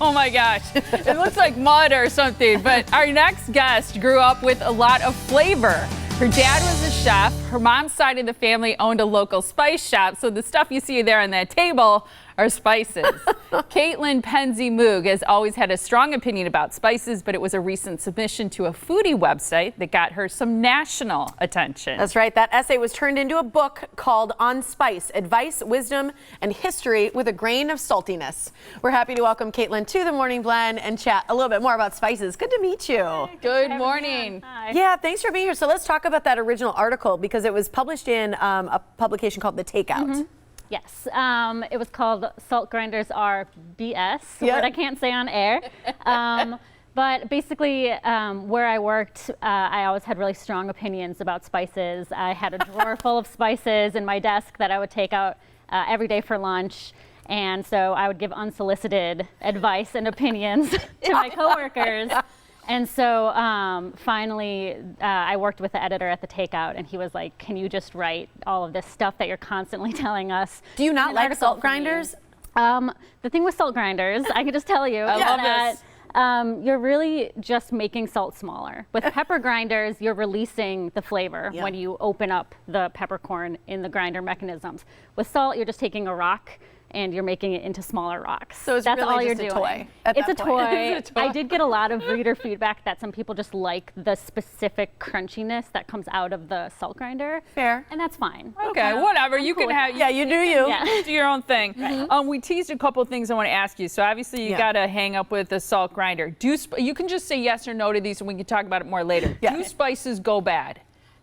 Oh my gosh, it looks like mud or something. But our next guest grew up with a lot of flavor. Her dad was a chef. Her mom's side of the family owned a local spice shop. So the stuff you see there on that table are spices. PenzeyMoog has always had a strong opinion about spices, but it was a recent submission to a foodie website that got her some national attention. That's right. That essay was turned into a book called On Spice, Advice, Wisdom, and History with a Grain of Saltiness. We're happy to welcome Caitlin to the Morning Blend and chat a little bit more about spices. Good to meet you. Hi, good morning. Hi. Yeah, thanks for being here. So let's talk about that original article because it was published in a publication called The Takeout. Yes, it was called Salt Grinders Are BS, Yep. word I can't say on air. But basically, where I worked, I always had really strong opinions about spices. I had a drawer full of spices in my desk that I would take out every day for lunch. And so I would give unsolicited advice and opinions to my coworkers. And so finally, I worked with the editor at The Takeout, and he was like, can you just write all of this stuff that you're constantly telling us? Do you not An like article salt for me? grinders? The thing with salt grinders, I can just tell you I love this. that you're really just making salt smaller. With pepper grinders, you're releasing the flavor Yeah. when you open up the peppercorn in the grinder mechanisms. With salt, you're just taking a rock and you're making it into smaller rocks. So it's That's really all just you're a doing. toy at It's that a point. toy. It's a toy. I did get a lot of reader feedback that some people just like the specific crunchiness that comes out of the salt grinder. Fair. And that's fine. Okay, whatever. You cool can with have. Yeah, you do you. Yeah. Do your own thing. We teased a couple of things I want to ask you. So obviously you Yeah. got to hang up with the salt grinder. You can just say yes or no to these, and we can talk about it more later. Yeah. Do spices go bad?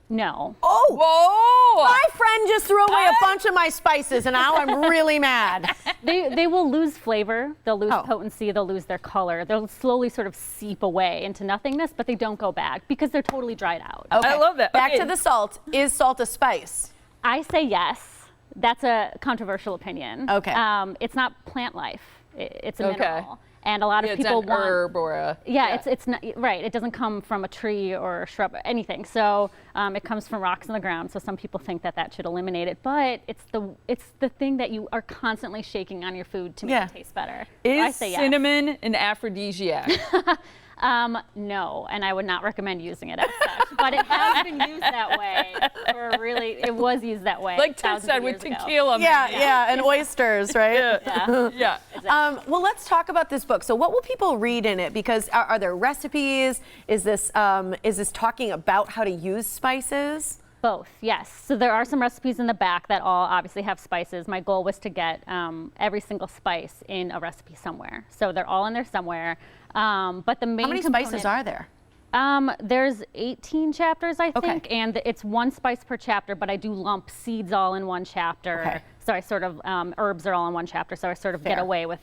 No. Oh, Whoa! my friend just threw away a bunch of my spices, and now I'm really mad. They will lose flavor, they'll lose Oh. potency, they'll lose their color. They'll slowly sort of seep away into nothingness, but they don't go bad because they're totally dried out. Okay. I love that. Back Okay. to the salt. Is salt a spice? I say yes. That's a controversial opinion. Okay. It's not plant life. It's a Okay. mineral. And a lot of It's people an want herb or a. it's not right. It doesn't come from a tree or a shrub, anything. So it comes from rocks in the ground. So some people think that that should eliminate it, but it's the thing that you are constantly shaking on your food to make Yeah. it taste better. So I Is say yes. cinnamon an aphrodisiac? No, and I would not recommend using it as such. But it has been used that way it was used that way. Like Tim thousands said of with years ago. tequila. Yeah, and oysters, right? Yeah. Yeah. Well, let's talk about this book. So, what will people read in it? Because are there recipes? Is this talking about how to use spices? Both, yes. So there are some recipes in the back that all obviously have spices. My goal was to get every single spice in a recipe somewhere. So they're all in there somewhere. But the main How many component, spices are there? There's 18 chapters, I Okay. think, and it's one spice per chapter, but I do lump seeds all in one chapter. Okay. So I sort of, herbs are all in one chapter, so I sort of get Fair. away with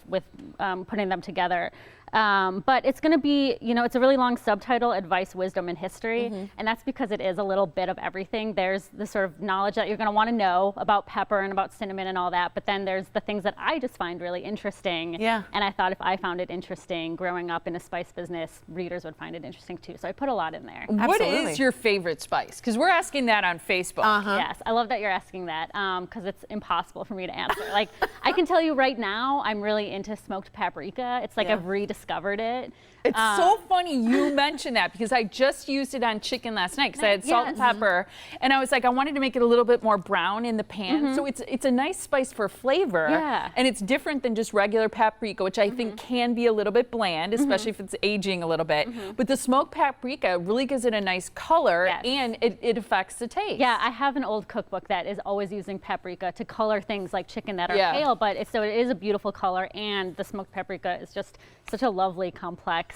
putting them together. But it's going to be, it's a really long subtitle, Advice, Wisdom, and History. And that's because it is a little bit of everything. There's the sort of knowledge that you're going to want to know about pepper and about cinnamon and all that. But then there's the things that I just find really interesting. Yeah. And I thought if I found it interesting growing up in a spice business, readers would find it interesting too. So I put a lot in there. What Absolutely. is your favorite spice? Because we're asking that on Facebook. Yes, I love that you're asking that because it's impossible for me to answer. Like, I can tell you right now, I'm really into smoked paprika. It's like Yeah. I've rediscovered it. It's so funny you mentioned that because I just used it on chicken last night because I had salt and Yes. pepper, and I was like, I wanted to make it a little bit more brown in the pan. So it's a nice spice for flavor, Yeah. and it's different than just regular paprika, which I think can be a little bit bland, especially if it's aging a little bit. But the smoked paprika really gives it a nice color, Yes. and it affects the taste. Yeah, I have an old cookbook that is always using paprika to color things like chicken that are Yeah. pale, but it is a beautiful color, and the smoked paprika is just such a lovely, complex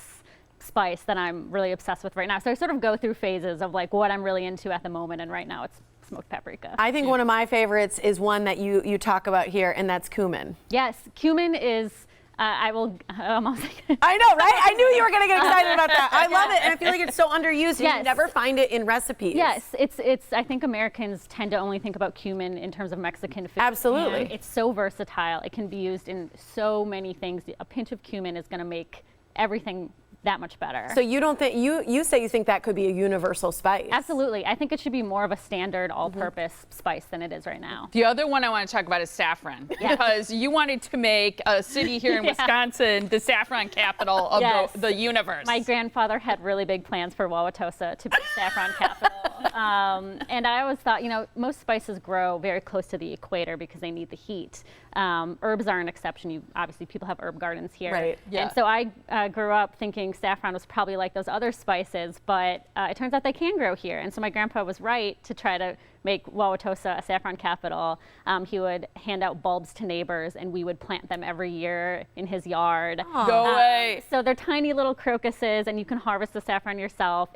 spice that I'm really obsessed with right now. So I sort of go through phases of like what I'm really into at the moment, and right now it's smoked paprika. I think one of my favorites is one that you talk about here, and that's cumin. Yes, cumin is. I will almost. I know, right? I knew you were going to get excited about that. I love it, and I feel like it's so underused. And you Yes. never find it in recipes. Yes, it's. I think Americans tend to only think about cumin in terms of Mexican food. Absolutely. And it's so versatile. It can be used in so many things. A pinch of cumin is going to make everything that much better. So you don't think, you say you think that could be a universal spice? Absolutely. I think it should be more of a standard all-purpose spice than it is right now. The other one I want to talk about is saffron, because you wanted to make a city here in Wisconsin the saffron capital of the universe. My grandfather had really big plans for Wauwatosa to be saffron capital. And I always thought, you know, most spices grow very close to the equator because they need the heat. Herbs are an exception. Obviously, people have herb gardens here. Right. And so I grew up thinking saffron was probably like those other spices, but it turns out they can grow here. And so my grandpa was right to try to make Wauwatosa a saffron capital. He would hand out bulbs to neighbors, and we would plant them every year in his yard. Go away. So they're tiny little crocuses, and you can harvest the saffron yourself.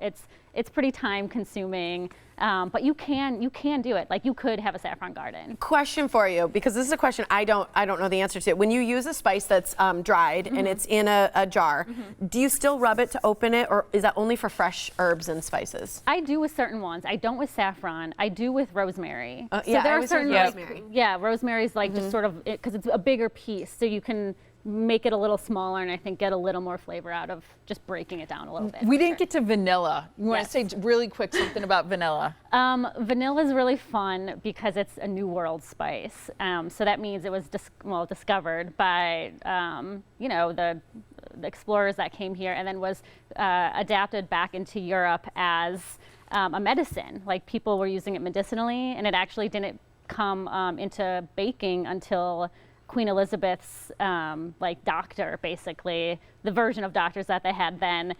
It's pretty time consuming, but you can do it. Like, you could have a saffron garden. Question for you, because this is a question I don't know the answer to. When you use a spice that's dried and it's in a jar, do you still rub it to open it, or is that only for fresh herbs and spices? I do with certain ones. I don't with saffron. I do with rosemary. So yeah, there I are always heard certain rosemary. rosemary's like just sort of, because it's a bigger piece, so you can make it a little smaller and I think get a little more flavor out of just breaking it down a little bit. We didn't get to vanilla. You want to say really quick something about vanilla? Vanilla is really fun because it's a New World spice. So that means it was discovered by you know, the explorers that came here, and then was adapted back into Europe as a medicine. Like, people were using it medicinally, and it actually didn't come into baking until Queen Elizabeth's like doctor, basically, the version of doctors that they had then,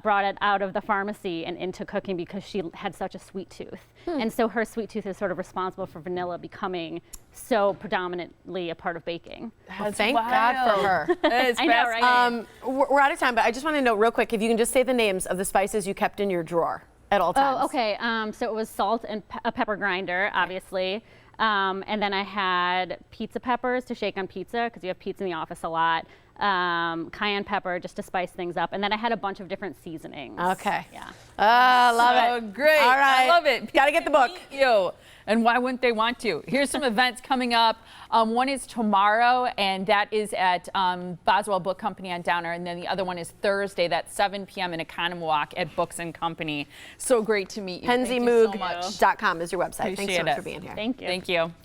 brought it out of the pharmacy and into cooking because she had such a sweet tooth. And so her sweet tooth is sort of responsible for vanilla becoming so predominantly a part of baking. Well, thank God for her. It's I know, right? We're out of time, but I just want to know real quick if you can just say the names of the spices you kept in your drawer at all times. Oh, okay. So it was salt and a pepper grinder, obviously. And then I had pizza peppers to shake on pizza, because you have pizza in the office a lot. Cayenne pepper just to spice things up. And then I had a bunch of different seasonings. Okay. Yeah. Love it. Oh, great. All right. I love it. Got to get the book. You. And why wouldn't they want to? Here's some events coming up. One is tomorrow, and that is at Boswell Book Company on Downer. And then the other one is Thursday, that's 7 p.m. in Oconomowoc at Books and Company. So great to meet you. PenzeyMoog.com Thank you so much. is your website. Thanks so Appreciate much it. for being here. Thank you. Thank you.